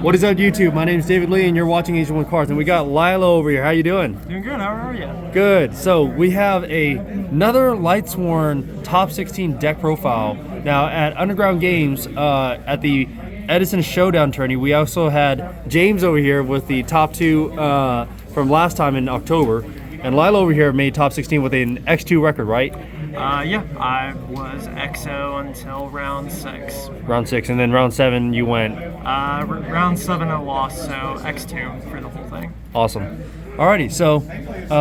What is up, YouTube? My name is David Lee, and you're watching AsianWithCards, and we got Lila over here. How you doing? Doing good. How are you? Good. So we have another Lightsworn top 16 deck profile. Now at Underground Games, at the Edison Showdown tourney, we also had James over here with the top 2 from last time in October, and Lila over here made top 16 with an X2 record, right? Yeah, I was XO until round 6. Round 6, and then round 7 you went. Round 7 I lost, so X2 for the whole thing. Awesome. Alrighty, so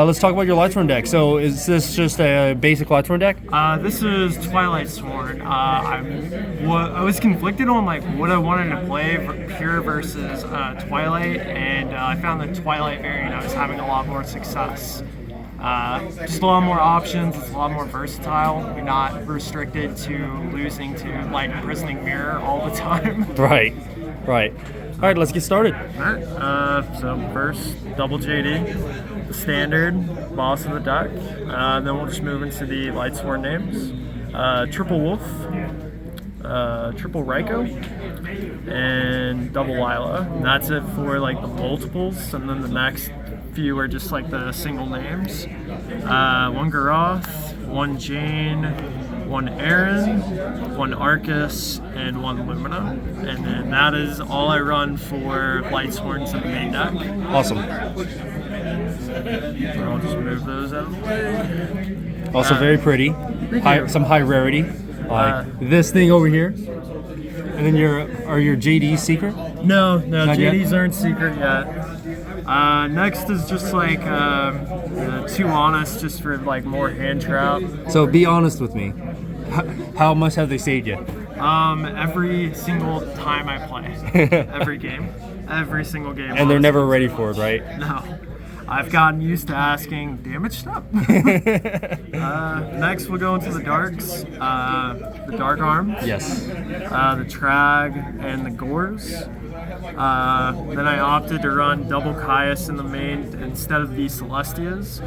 let's talk about your Lightsworn deck. So is this just a basic Lightsworn deck? This is Lightsworn. I was conflicted on like what I wanted to play, Pure versus Twilight, and I found the Twilight variant I was having a lot more success. Just a lot more options, it's a lot more versatile. You're not restricted to losing to Light Imprisoning Mirror all the time. Right. All right, let's get started. Alright, so first, double JD, the standard, boss of the deck. Then we'll just move into the Lightsworn names. Triple Wolf, triple Raiko, and double Lila. And that's it for like the multiples, and then the next few are just like the single names. One Garoth, one Jane, one Aaron, one Arcus, and one Lumina. And then that is all I run for Lightsworns in the main deck. Awesome. I'll just move those out of the way. Also very pretty. Some high rarity. Like this thing over here. And then are your JDs secret? No, Not JDs yet? aren't secret yet. Next is just like Too Honest, just for like more hand trap. So be honest with me. How much have they saved you? Every single time I play. Every game. Every single game. And they're never ready for it, right? No. I've gotten used to asking, damage stop? Next we'll go into the darks. The Dark Arm. Yes. The Trag, and the Gores. Then I opted to run double Caius in the main instead of the Celestias.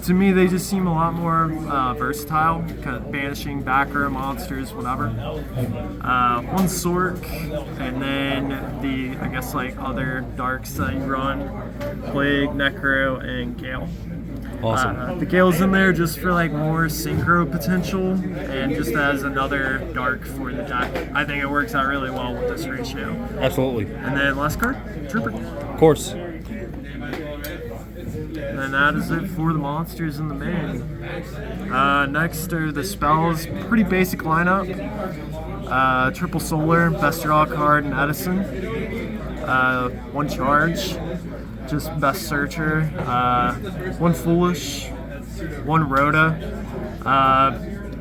To me, they just seem a lot more versatile, kind of banishing back row monsters, whatever. One Sork, and then the, I guess, like other darks that you run, Plague, Necro, and Gale. Awesome. The Gale's in there just for like more synchro potential, and just as another dark for the deck. I think it works out really well with this ratio. Absolutely. And then last card, Trooper. Of course. And that is it for the monsters in the main. Next are the spells. Pretty basic lineup. Triple Solar, best draw card, and Edison. One Charge, just best searcher. One Foolish, one Rhoda.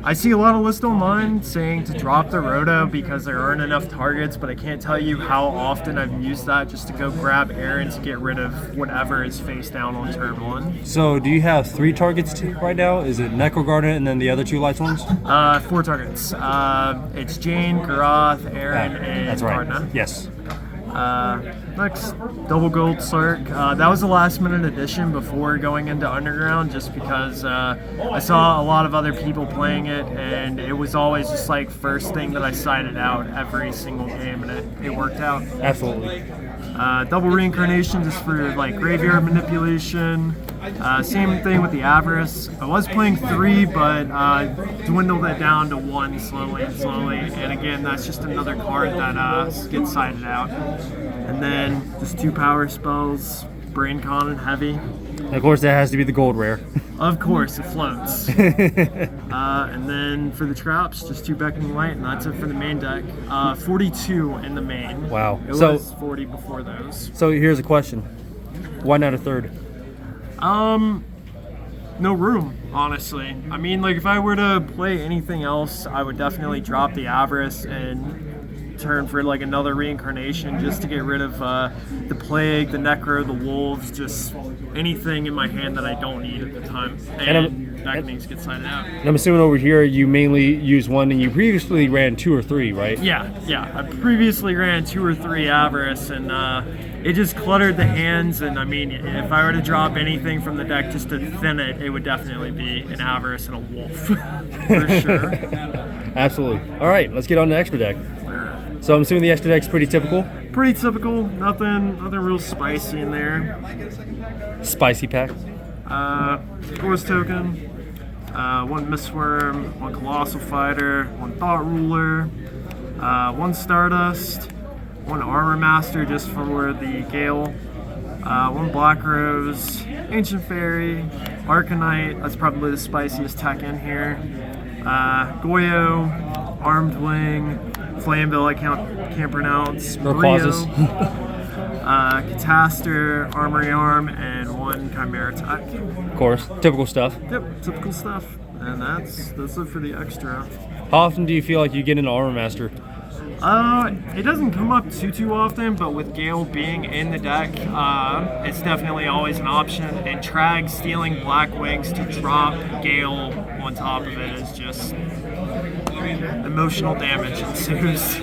I see a lot of lists online saying to drop the Rhoda because there aren't enough targets, but I can't tell you how often I've used that just to go grab Aaron to get rid of whatever is face down on turn 1. So do you have 3 targets right now? Is it Necro Garden and then the other 2 Lightsworns? 4 targets. It's Jane, Garoth, Aaron, and That's right. Gardner. Yes. Next, double gold Sark. That was a last minute addition before going into Underground, just because I saw a lot of other people playing it, and it was always just like first thing that I cited out every single game, and it worked out. Absolutely. Double Reincarnation just for like graveyard manipulation. Same thing with the Avarice. I was playing 3, but dwindled it down to 1 slowly. And again, that's just another card that gets sided out. And then just 2 power spells, Brain Con and Heavy. And of course, that has to be the gold rare. Of course, it floats. And then for the traps, just 2 Beckoning Light, and that's it for the main deck. 42 in the main. Wow. It So- was 40 before those. So here's a question. Why not a 3rd? No room, honestly. I mean, like, if I were to play anything else, I would definitely drop the Avarice and turn for like another Reincarnation just to get rid of the Plague, the Necro, the Wolves, just anything in my hand that I don't need at the time. And Beckonings get sided out. And I'm assuming over here you mainly use 1, and you previously ran 2 or 3, right? Yeah. I previously ran 2 or 3 Avarice, and it just cluttered the hands. And I mean, if I were to drop anything from the deck just to thin it, it would definitely be an Avarice and a Wolf, for sure. Absolutely. All right, let's get on to the extra deck. Alright. So I'm assuming the extra deck's pretty typical. Pretty typical. Nothing real spicy in there. Spicy pack. Force token, one Mistworm, one Colossal Fighter, one Thought Ruler, one Stardust, one Armor Master just for the Gale, one Black Rose, Ancient Fairy, Arcanite, that's probably the spiciest tech in here, Goyo, Armed Wing, Flameville I can't pronounce, Rayquazas. Cataster, Armory Arm, and one Chimera Tech. Of course, typical stuff. Yep, typical stuff. And that's it for the extra. How often do you feel like you get into Armor Master? It doesn't come up too often, but with Gale being in the deck, it's definitely always an option. And Trag stealing Black Wings to drop Gale on top of it is just emotional damage ensues.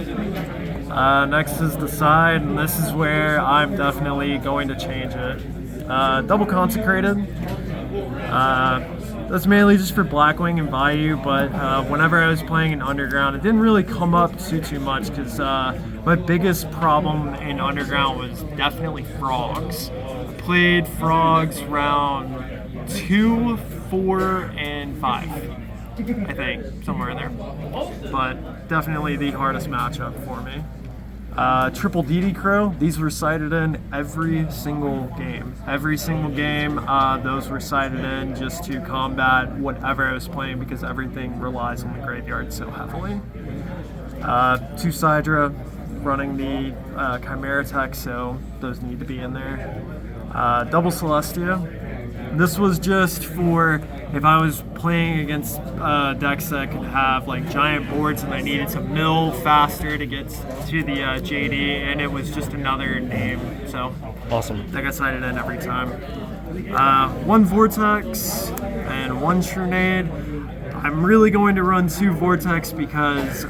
Next is the side, and this is where I'm definitely going to change it. Double Consecrated. That's mainly just for Blackwing and Bayou, but whenever I was playing in Underground, it didn't really come up too much because my biggest problem in Underground was definitely frogs. I played frogs round 2, 4, and 5. I think, somewhere in there. But definitely the hardest matchup for me. Triple DD Crow, these were sighted in every single game. Every single game, those were sighted in just to combat whatever I was playing because everything relies on the graveyard so heavily. 2 Sidra, running the Chimera Tech, so those need to be in there. Double Celestia. This was just for if I was playing against decks that could have like giant boards and I needed to mill faster to get to the JD, and it was just another name. So awesome. That got sighted in every time. 1 Vortex and 1 Shrunade. I'm really going to run 2 Vortex because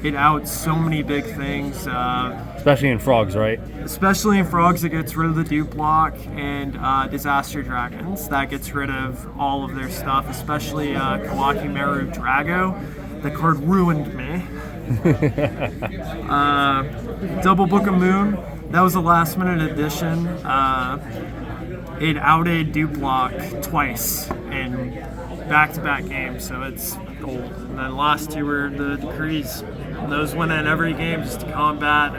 it outs so many big things. Especially in frogs, right? Especially in frogs, it gets rid of the dupe block, and Disaster Dragons, that gets rid of all of their stuff, especially Kawaki Meru Drago. The card ruined me. Double Book of Moon, that was a last minute addition. It outed dupe block twice in back-to-back games, so it's gold. And then last 2 were the Decrees. And those went in every game just to combat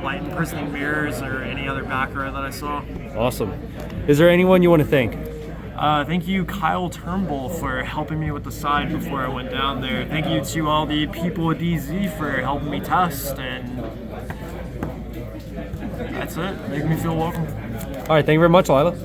Light Imprisoning Mirrors or any other back row that I saw. Awesome. Is there anyone you want to thank? Thank you, Kyle Turnbull, for helping me with the side before I went down there. Thank you to all the people at DZ for helping me test, and that's it. Make me feel welcome. All right, thank you very much, Lila.